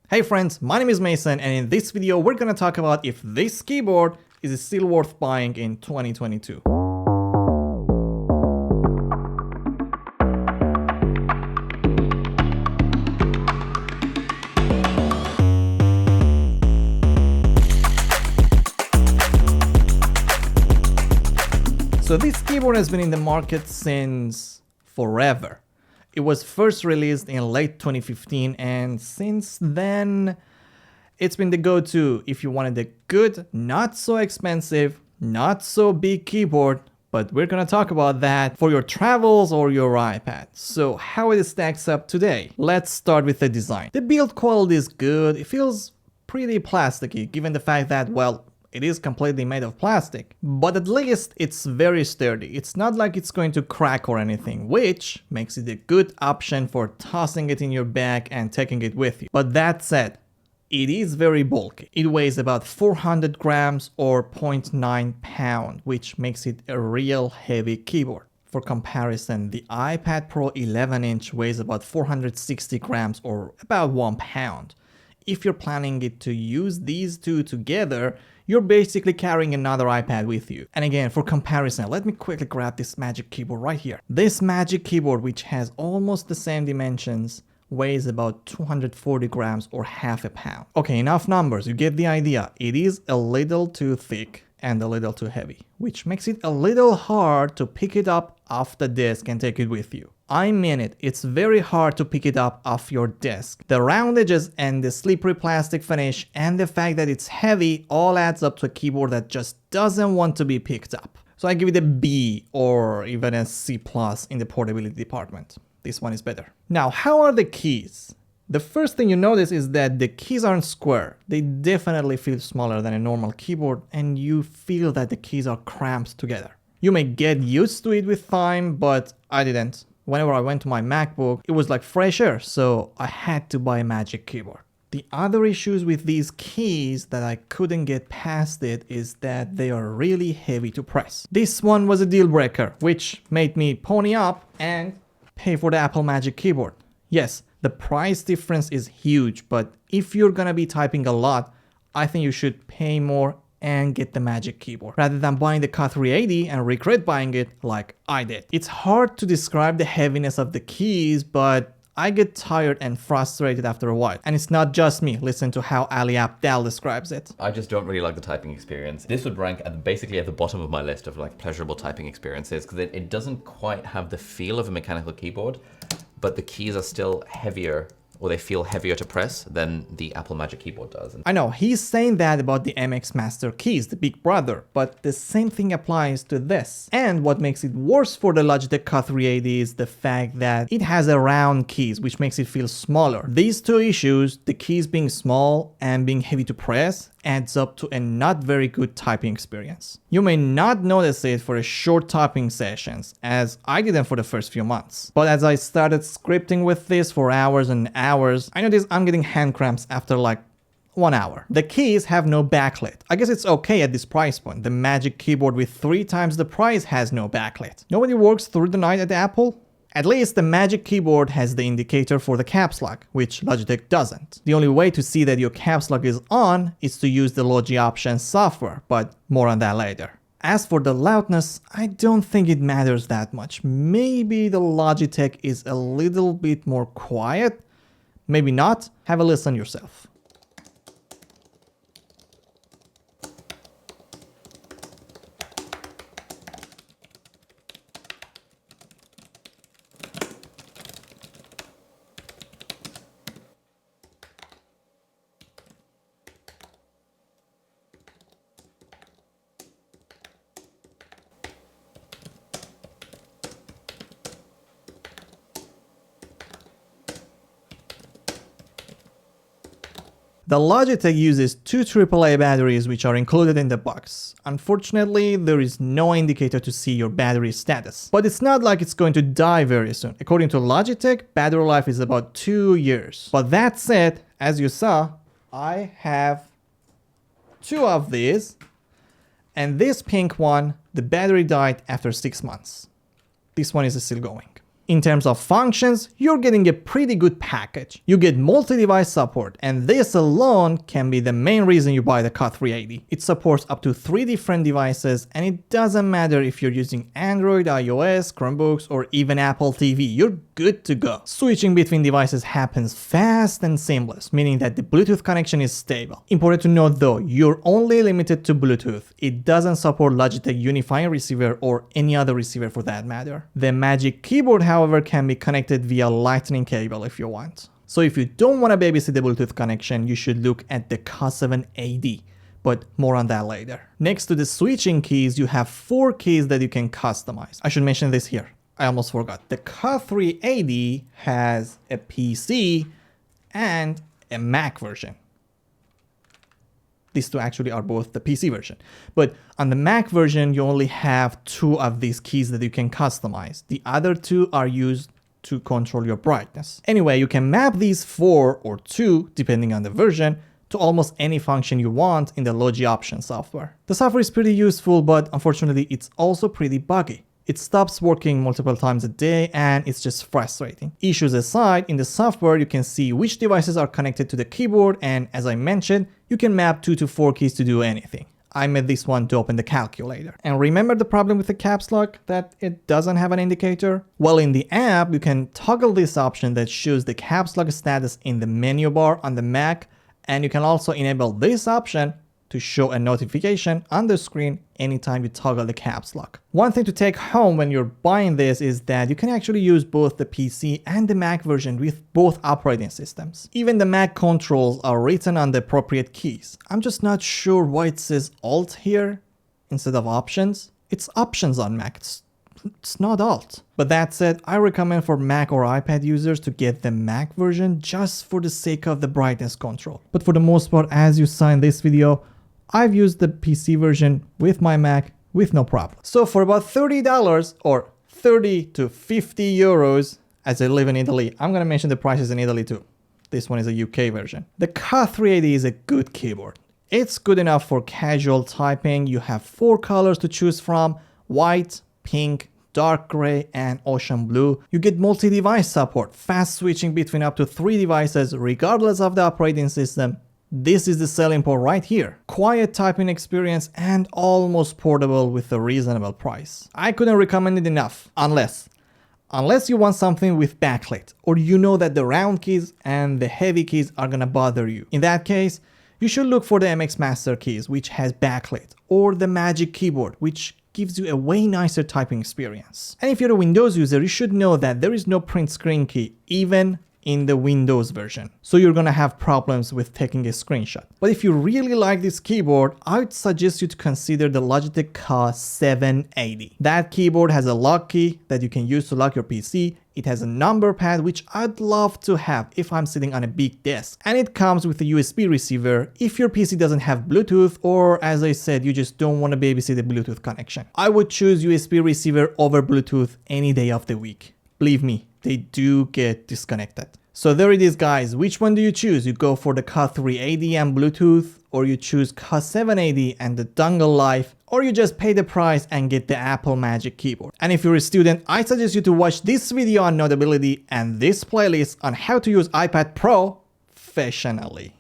Hey friends, my name is Mason, and in this video we're gonna talk about if this keyboard is still worth buying in 2022. So this keyboard has been in the market since forever. It was first released in late 2015, and since then it's been the go-to if you wanted a good, not so expensive, not so big keyboard, but we're gonna talk about that for your travels or your iPad. So how it stacks up today? Let's start with the design. The build quality is good. It feels pretty plasticky given the fact that, well, it is completely made of plastic, but at least it's very sturdy. It's not like it's going to crack or anything, which makes it a good option for tossing it in your bag and taking it with you. But that said, it is very bulky. It weighs about 400 grams or 0.9 pound, which makes it a real heavy keyboard. For comparison, the iPad Pro 11-inch weighs about 460 grams or about 1 pound. If you're planning it to use these two together, you're basically carrying another iPad with you. And again, for comparison, let me quickly grab this Magic Keyboard right here. This Magic Keyboard, which has almost the same dimensions, weighs about 240 grams or half a pound. Okay, enough numbers, you get the idea. It is a little too thick and a little too heavy, which makes it a little hard to pick it up off the desk and take it with you. I mean it, it's very hard to pick it up off your desk. The round edges and the slippery plastic finish and the fact that it's heavy all adds up to a keyboard that just doesn't want to be picked up. So I give it a B or even a C+ in the portability department. This one is better. Now, how are the keys? The first thing you notice is that the keys aren't square. They definitely feel smaller than a normal keyboard, and you feel that the keys are cramped together. You may get used to it with time, but I didn't. Whenever I went to my MacBook, it was like fresh air, so I had to buy a Magic Keyboard. The other issues with these keys that I couldn't get past it is that they are really heavy to press. This one was a deal breaker, which made me pony up and pay for the Apple Magic Keyboard. Yes, the price difference is huge, but if you're gonna be typing a lot, I think you should pay more and get the Magic Keyboard rather than buying the K380 and regret buying it like I did. It's hard to describe the heaviness of the keys, but I get tired and frustrated after a while. And it's not just me. Listen to how Ali Abdal describes it. I just don't really like the typing experience. This would rank basically at the bottom of my list of like pleasurable typing experiences because it doesn't quite have the feel of a mechanical keyboard, but the keys are still heavier, or they feel heavier to press than the Apple Magic Keyboard does. I know, he's saying that about the MX Master keys, the big brother, but the same thing applies to this. And what makes it worse for the Logitech K380 is the fact that it has a round keys, which makes it feel smaller. These two issues, the keys being small and being heavy to press, adds up to a not very good typing experience. You may not notice it for a short typing sessions, as I didn't for the first few months. But as I started scripting with this for hours and hours, I noticed I'm getting hand cramps after like 1 hour. The keys have no backlit. I guess it's okay at this price point. The Magic Keyboard with 3 times the price has no backlit. Nobody works through the night at Apple? At least the Magic Keyboard has the indicator for the caps lock, which Logitech doesn't. The only way to see that your caps lock is on is to use the Logi Options software, but more on that later. As for the loudness, I don't think it matters that much. Maybe the Logitech is a little bit more quiet, maybe not. Have a listen yourself. The Logitech uses 2 AAA batteries which are included in the box. Unfortunately, there is no indicator to see your battery status. But it's not like it's going to die very soon. According to Logitech, battery life is about 2 years. But that said, as you saw, I have 2 of these. And this pink one, the battery died after 6 months. This one is still going. In terms of functions, you're getting a pretty good package. You get multi-device support, and this alone can be the main reason you buy the K380. It supports up to 3 different devices, and it doesn't matter if you're using Android, iOS, Chromebooks, or even Apple TV, you're good to go. Switching between devices happens fast and seamless, meaning that the Bluetooth connection is stable. Important to note though, you're only limited to Bluetooth. It doesn't support Logitech unifying receiver or any other receiver for that matter. The Magic Keyboard, however, can be connected via lightning cable if you want. So if you don't want to babysit the Bluetooth connection, you should look at the K780. But more on that later. Next to the switching keys, you have 4 keys that you can customize. I should mention this here. I almost forgot. The K380 has a PC and a Mac version. These two actually are both the PC version. But on the Mac version, you only have 2 of these keys that you can customize. The other 2 are used to control your brightness. Anyway, you can map these 4 or 2, depending on the version, to almost any function you want in the Logi Options software. The software is pretty useful, but unfortunately, it's also pretty buggy. It stops working multiple times a day and it's just frustrating. Issues aside, in the software you can see which devices are connected to the keyboard, and as I mentioned, you can map 2 to 4 keys to do anything. I made this one to open the calculator. And remember the problem with the caps lock, that it doesn't have an indicator? Well, in the app you can toggle this option that shows the caps lock status in the menu bar on the Mac, and you can also enable this option to show a notification on the screen anytime you toggle the caps lock. One thing to take home when you're buying this is that you can actually use both the PC and the Mac version with both operating systems. Even the Mac controls are written on the appropriate keys. I'm just not sure why it says Alt here instead of Options. It's Options on Mac. It's not Alt. But that said, I recommend for Mac or iPad users to get the Mac version just for the sake of the brightness control. But for the most part, as you saw in this video, I've used the PC version with my Mac with no problem. So for about $30 or 30 to 50 euros, as I live in Italy, I'm gonna mention the prices in Italy too. This one is a UK version. The K380 is a good keyboard. It's good enough for casual typing. You have 4 colors to choose from: white, pink, dark gray, and ocean blue. You get multi-device support, fast switching between up to 3 devices regardless of the operating system. This is the selling point right here. Quiet typing experience and almost portable with a reasonable price. I couldn't recommend it enough, unless you want something with backlit, or you know that the round keys and the heavy keys are gonna bother you. In that case, you should look for the MX Master keys, which has backlit, or the Magic Keyboard, which gives you a way nicer typing experience. And if you're a Windows user, you should know that there is no print screen key, even in the Windows version. So you're gonna have problems with taking a screenshot. But if you really like this keyboard, I would suggest you to consider the Logitech K780. That keyboard has a lock key that you can use to lock your PC. It has a number pad, which I'd love to have if I'm sitting on a big desk. And it comes with a USB receiver if your PC doesn't have Bluetooth, or as I said, you just don't want to babysit the Bluetooth connection. I would choose USB receiver over Bluetooth any day of the week. Believe me, they do get disconnected. So there it is, guys. Which one do you choose? You go for the K380 and Bluetooth, or you choose K780 and the dongle life, or you just pay the price and get the Apple Magic Keyboard. And if you're a student, I suggest you to watch this video on Notability and this playlist on how to use iPad Pro professionally.